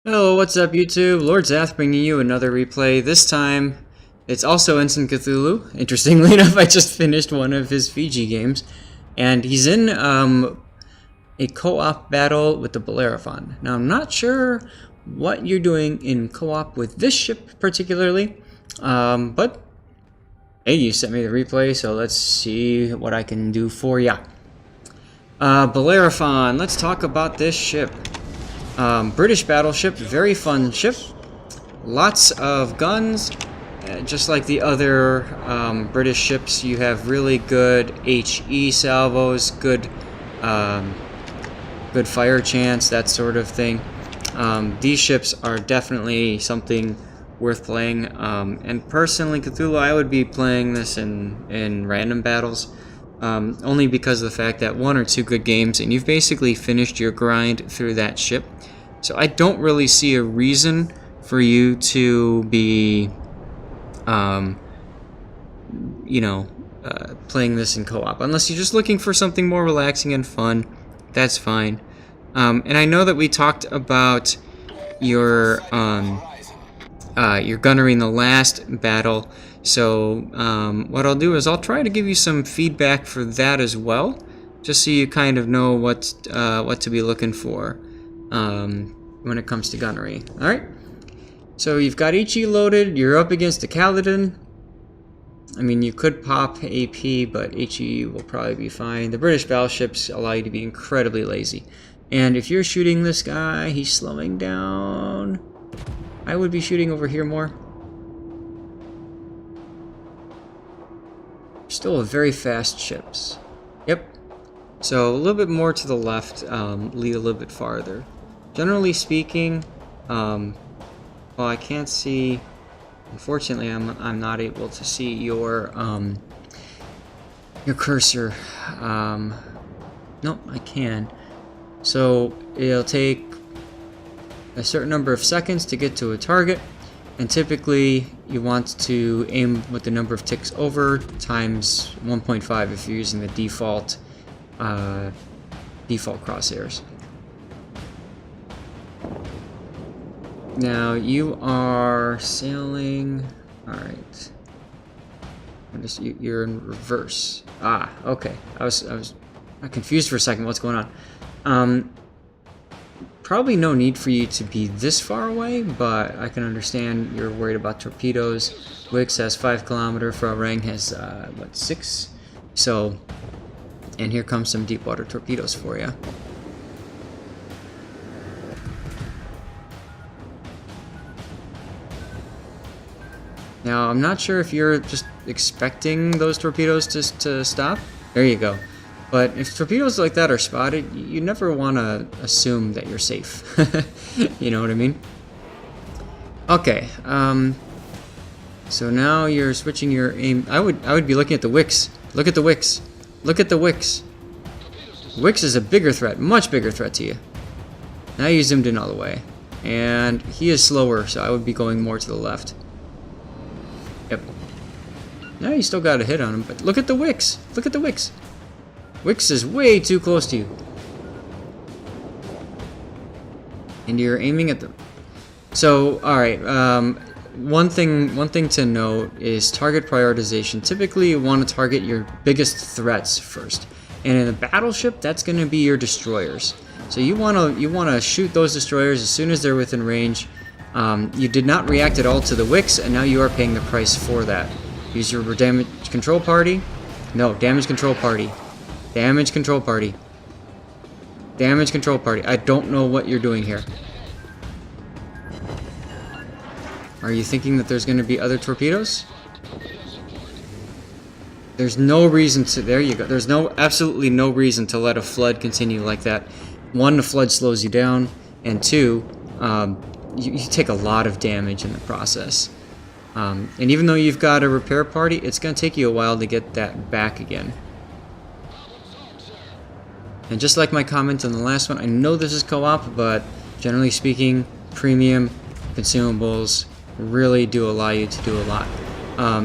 Hello, what's up YouTube? Lord Zath bringing you another replay. This time, it's also Ensign Cthulhu. Interestingly enough, I just finished one of his Fiji games. And he's in a co-op battle with the Bellerophon. Now, I'm not sure what you're doing in co-op with this ship particularly. But, hey, you sent me the replay, so let's see what I can do for ya. Bellerophon, let's talk about this ship. British battleship, very fun ship. Lots of guns. Just like the other British ships, you have really good HE salvos, good fire chance, that sort of thing. These ships are definitely something worth playing. And personally, Cthulhu, I would be playing this in random battles. Only because of the fact that one or two good games and you've basically finished your grind through that ship. So I don't really see a reason for you to be, playing this in co-op. Unless you're just looking for something more relaxing and fun, that's fine. And I know that we talked about your gunnery in the last battle. So what I'll do is I'll try to give you some feedback for that as well, just so you kind of know what to be looking for when it comes to gunnery. All right. So you've got HE loaded. You're up against the Caledon. I mean, you could pop AP, but HE will probably be fine. The British battleships allow you to be incredibly lazy. And if you're shooting this guy, he's slowing down. I would be shooting over here more. Still a very fast ships. Yep. So a little bit more to the left, lead a little bit farther. Generally speaking, well, I can't see. Unfortunately, I'm not able to see your cursor. Nope, I can. So it'll take a certain number of seconds to get to a target. And typically, you want to aim with the number of ticks over times 1.5 if you're using the default crosshairs. Now you are sailing. All right. You're in reverse. Ah, okay. I was confused for a second. What's going on? Probably no need for you to be this far away, but I can understand you're worried about torpedoes. Wix has 5 kilometer, Frau has, 6? So, and here comes some deep water torpedoes for you. Now, I'm not sure if you're just expecting those torpedoes to stop. There you go. But if torpedoes like that are spotted, you never want to assume that you're safe. You know what I mean? Okay. So now you're switching your aim. I would be looking at the Wix. Look at the Wix. Look at the Wix. Wix is a bigger threat, much bigger threat to you. Now you zoomed in all the way, and he is slower, so I would be going more to the left. Yep. Now you still got a hit on him, but look at the Wix. Look at the Wix. Wix is way too close to you. And you're aiming at the... So, alright, one thing to note is target prioritization. Typically, you want to target your biggest threats first. And in a battleship, that's going to be your destroyers. So you want to shoot those destroyers as soon as they're within range. You did not react at all to the Wix, and now you are paying the price for that. Use your damage control party. No, damage control party. Damage control party. Damage control party. I don't know what you're doing here. Are you thinking that there's going to be other torpedoes? There's no reason to... There you go. There's absolutely no reason to let a flood continue like that. One, the flood slows you down, and two, you take a lot of damage in the process. And even though you've got a repair party, it's going to take you a while to get that back again. And just like my comment on the last one, I know this is co-op, but generally speaking, premium consumables really do allow you to do a lot.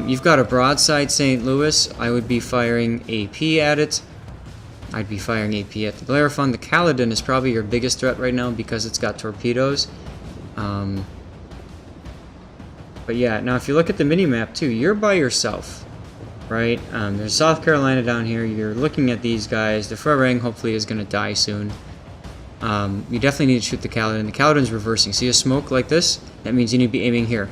You've got a broadside St. Louis. I would be firing AP at it. I'd be firing AP at the Bellerophon. The Caledon is probably your biggest threat right now because it's got torpedoes. But yeah, now if you look at the mini-map too, you're by yourself, right? There's South Carolina down here. You're looking at these guys. The Farang hopefully is going to die soon. You definitely need to shoot the Kaladin. The Kaladin's reversing. See a smoke like this? That means you need to be aiming here.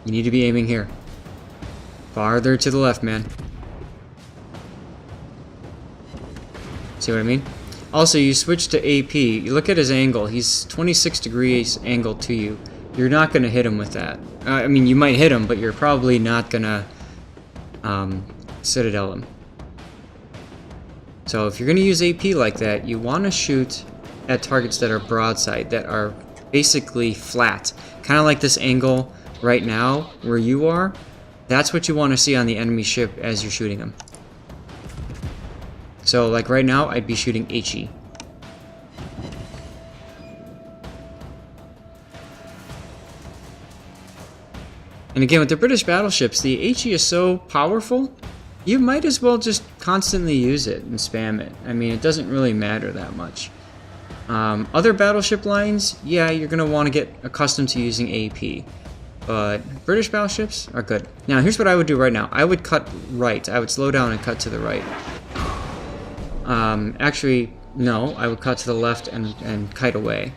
You need to be aiming here. Farther to the left, man. See what I mean? Also, you switch to AP. You look at his angle. He's 26 degrees angle to you. You're not going to hit him with that. I mean, you might hit him, but you're probably not going to Citadel him. So if you're going to use AP like that, you want to shoot at targets that are broadside, that are basically flat. Kind of like this angle right now where you are. That's what you want to see on the enemy ship as you're shooting them. So like right now, I'd be shooting HE. And again, with the British battleships, the HE is so powerful, you might as well just constantly use it and spam it. I mean, it doesn't really matter that much. Other battleship lines, yeah, you're going to want to get accustomed to using AP. But British battleships are good. Now, here's what I would do right now. I would cut right. I would slow down and cut to the right. Actually, no, I would cut to the left and kite away.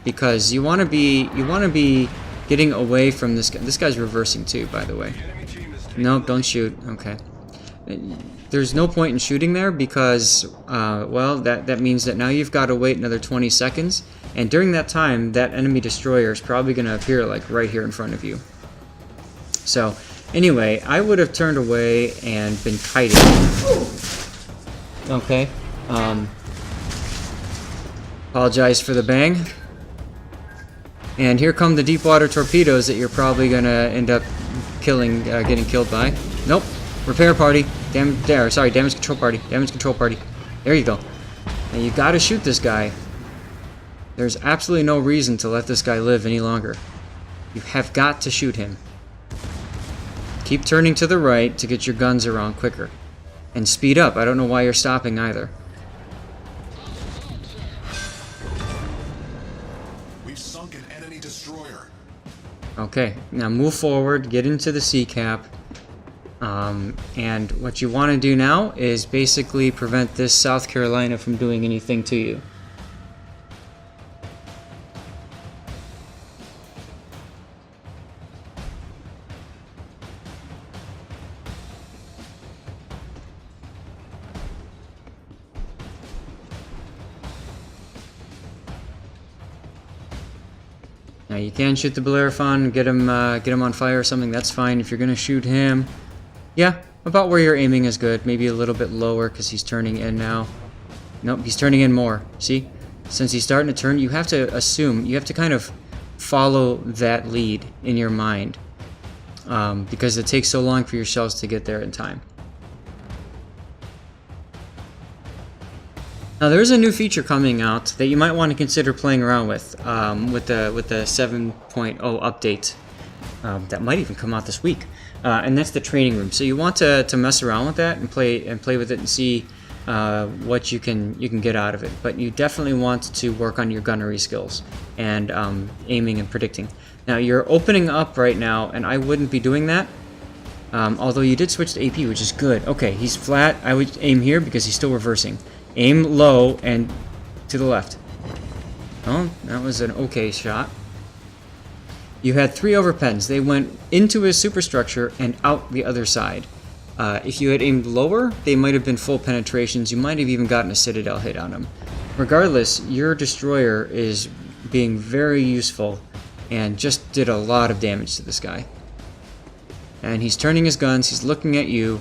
Because you want to be getting away from this guy. This guy's reversing too, by the way. Nope, don't shoot. Okay. There's no point in shooting there because, well, that means that now you've got to wait another 20 seconds. And during that time, that enemy destroyer is probably going to appear like right here in front of you. So, anyway, I would have turned away and been kiting. Okay. Apologize for the bang. And here come the deep water torpedoes that you're probably going to end up killing, getting killed by. Nope. Repair party. Damage control party. Damage control party. There you go. And you got to shoot this guy. There's absolutely no reason to let this guy live any longer. You have got to shoot him. Keep turning to the right to get your guns around quicker. And speed up. I don't know why you're stopping either. We've sunk an enemy destroyer. Okay, now move forward, get into the sea cap. And what you want to do now is basically prevent this South Carolina from doing anything to you. Now you can shoot the Bellerophon, get him on fire or something. That's fine. If you're gonna shoot him, yeah, about where you're aiming is good. Maybe a little bit lower because he's turning in now. Nope, he's turning in more. See, since he's starting to turn, you have to assume, you have to kind of follow that lead in your mind because it takes so long for your shells to get there in time. Now there's a new feature coming out that you might want to consider playing around with the 7.0 update that might even come out this week, and that's the training room. So you want to mess around with that and play with it and see what you can get out of it. But you definitely want to work on your gunnery skills and aiming and predicting. Now you're opening up right now, and I wouldn't be doing that. Although you did switch to AP, which is good. Okay, he's flat. I would aim here because he's still reversing. Aim low and to the left. Oh, that was an okay shot. You had 3 overpens. They went into his superstructure and out the other side. If you had aimed lower, they might have been full penetrations. You might have even gotten a Citadel hit on him. Regardless, your destroyer is being very useful and just did a lot of damage to this guy. And he's turning his guns. He's looking at you.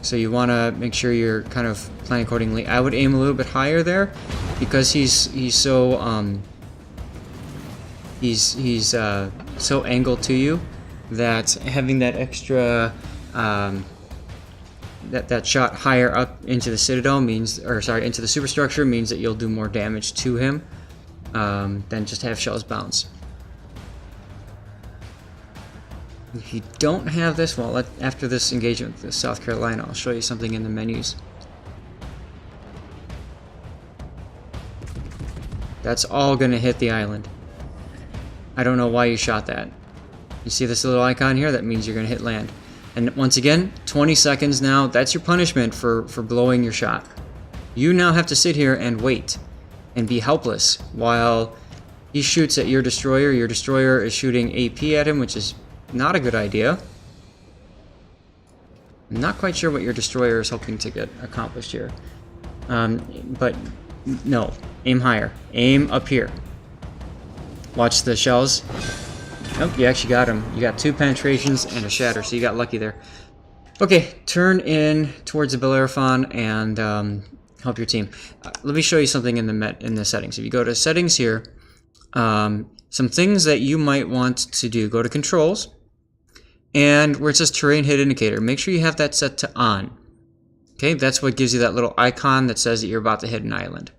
So you want to make sure you're kind of playing accordingly. I would aim a little bit higher there because he's so so angled to you that having that extra that shot higher up into the Citadel means, or sorry, into the superstructure means that you'll do more damage to him than just have shells bounce. If you don't have this, well, after this engagement with South Carolina, I'll show you something in the menus. That's all gonna hit the island. I don't know why you shot that. You see this little icon here? That means you're gonna hit land. And once again, 20 seconds now. That's your punishment for blowing your shot. You now have to sit here and wait and be helpless while he shoots at your destroyer. Your destroyer is shooting AP at him, which is not a good idea. I'm not quite sure what your destroyer is hoping to get accomplished here. But no, aim higher. Aim up here. Watch the shells. Nope, you actually got him. You got 2 penetrations and a shatter, so you got lucky there. Okay, turn in towards the Bellerophon and help your team. Let me show you something in the settings. If you go to settings here, some things that you might want to do. Go to controls, and where it says terrain hit indicator, make sure you have that set to on. Okay, that's what gives you that little icon that says that you're about to hit an island.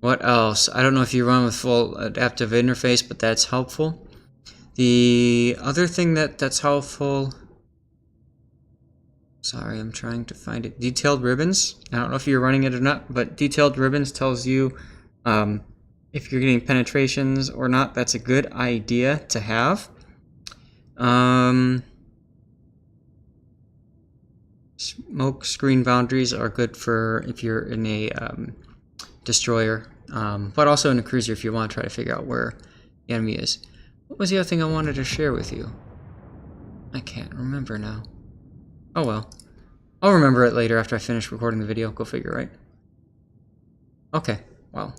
What else? I don't know if you run with full adaptive interface, but that's helpful. The other thing that's helpful... Sorry, I'm trying to find it. Detailed ribbons. I don't know if you're running it or not, but detailed ribbons tells you if you're getting penetrations or not. That's a good idea to have. Smoke screen boundaries are good for if you're in a destroyer, but also in a cruiser if you want to try to figure out where the enemy is. What was the other thing I wanted to share with you? I can't remember now. Oh well. I'll remember it later after I finish recording the video. Go figure, right? Okay, well.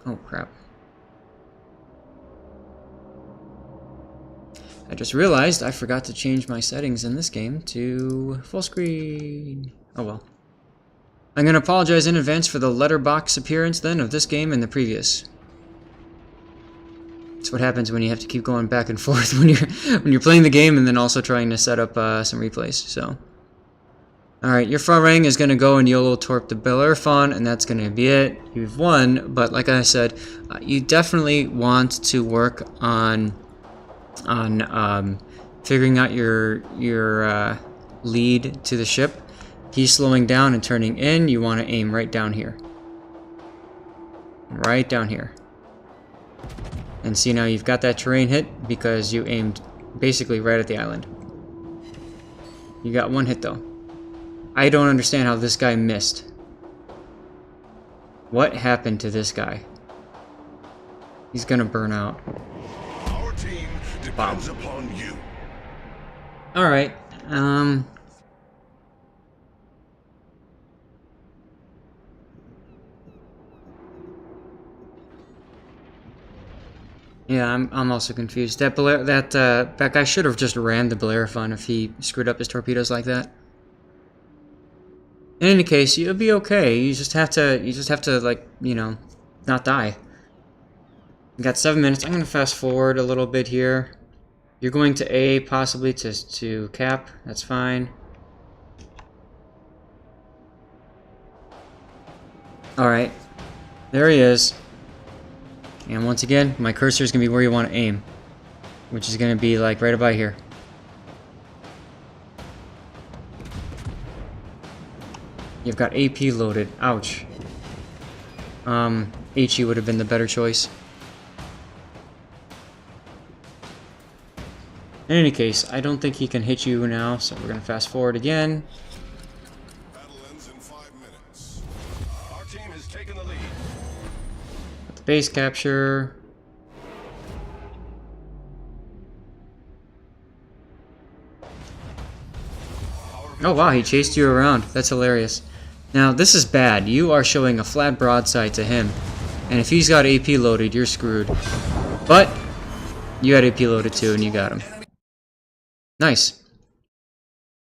Oh crap. I just realized I forgot to change my settings in this game to full screen. Oh well. I'm going to apologize in advance for the letterbox appearance then of this game and the previous. That's what happens when you have to keep going back and forth when you're playing the game and then also trying to set up some replays. So, all right, your front rank is going to go and YOLO torp the Bellerophon, and that's going to be it. You've won, but like I said, you definitely want to work on figuring out your lead to the ship. He's slowing down and turning in. You want to aim right down here. Right down here. And see, now you've got that terrain hit because you aimed basically right at the island. You got 1 hit though. I don't understand how this guy missed. What happened to this guy? He's gonna burn out. Our team depends upon you. Alright, yeah, I'm also confused. That guy should have just ran the Bellerophon if he screwed up his torpedoes like that. In any case, you'll be okay. You just have to like, you know, not die. You got 7 minutes. I'm gonna fast forward a little bit here. You're going to A, possibly to cap. That's fine. Alright. There he is. And once again, my cursor is going to be where you want to aim. Which is going to be like right about here. You've got AP loaded. Ouch. HE would have been the better choice. In any case, I don't think he can hit you now, so we're going to fast forward again. Battle ends in 5 minutes. Our team has taken the lead. The base capture. Oh wow, he chased you around. That's hilarious. Now, this is bad. You are showing a flat broadside to him. And if he's got AP loaded, you're screwed. But, you had AP loaded too, and you got him. Nice.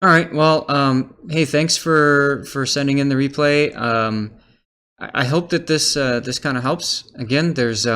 Alright, well, hey, thanks for sending in the replay. I hope that this kind of helps. Again, there's,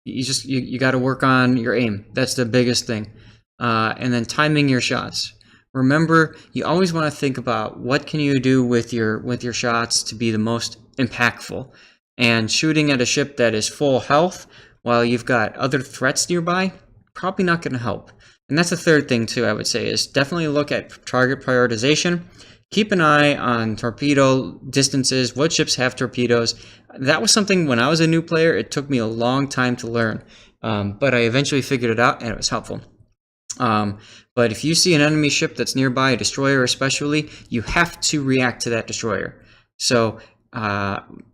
you got to work on your aim. That's the biggest thing. And then timing your shots. Remember, you always want to think about what can you do with your shots to be the most impactful. And shooting at a ship that is full health while you've got other threats nearby, probably not going to help. And that's the third thing too, I would say, is definitely look at target prioritization. keep an eye on torpedo distances, what ships have torpedoes. That was something when I was a new player, it took me a long time to learn, but I eventually figured it out and it was helpful. But if you see an enemy ship that's nearby, a destroyer especially, you have to react to that destroyer. So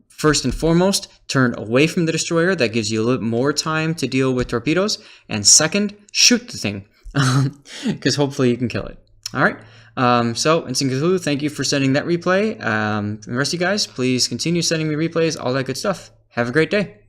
first and foremost, turn away from the destroyer. That gives you a little more time to deal with torpedoes. And second, shoot the thing, because hopefully you can kill it. All right. So, Instant Cthulhu, thank you for sending that replay. The rest of you guys, please continue sending me replays, all that good stuff. Have a great day.